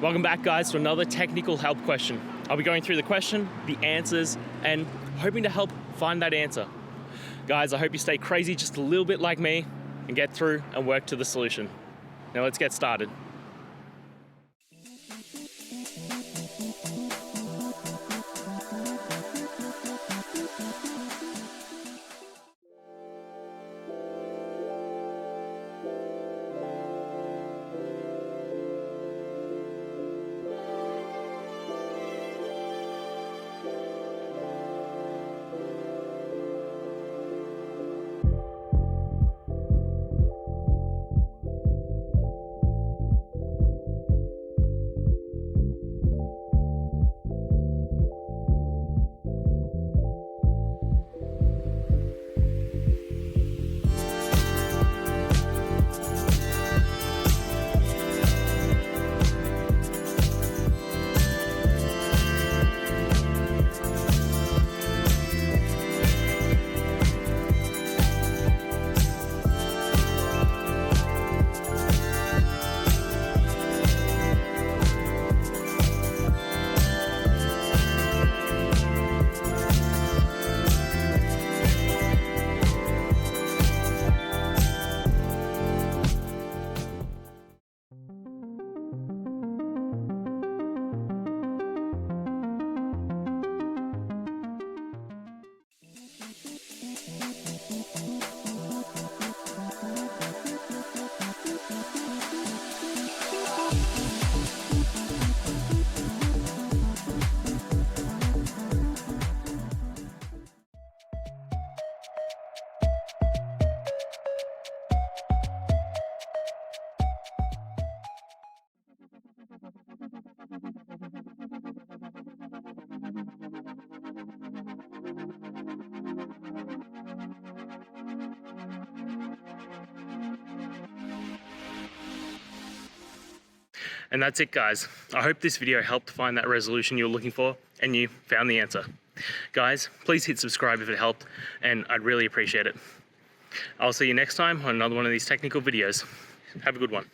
Welcome back, guys, to another technical help question. I'll be going through the question, the answers, and hoping to help find that answer. Guys, I hope you stay crazy just a little bit like me and get through and work to the solution. Now let's get started. And that's it, guys. I hope this video helped find that resolution you were looking for and you found the answer. Guys, please hit subscribe if it helped, and I'd really appreciate it. I'll see you next time on another one of these technical videos. Have a good one.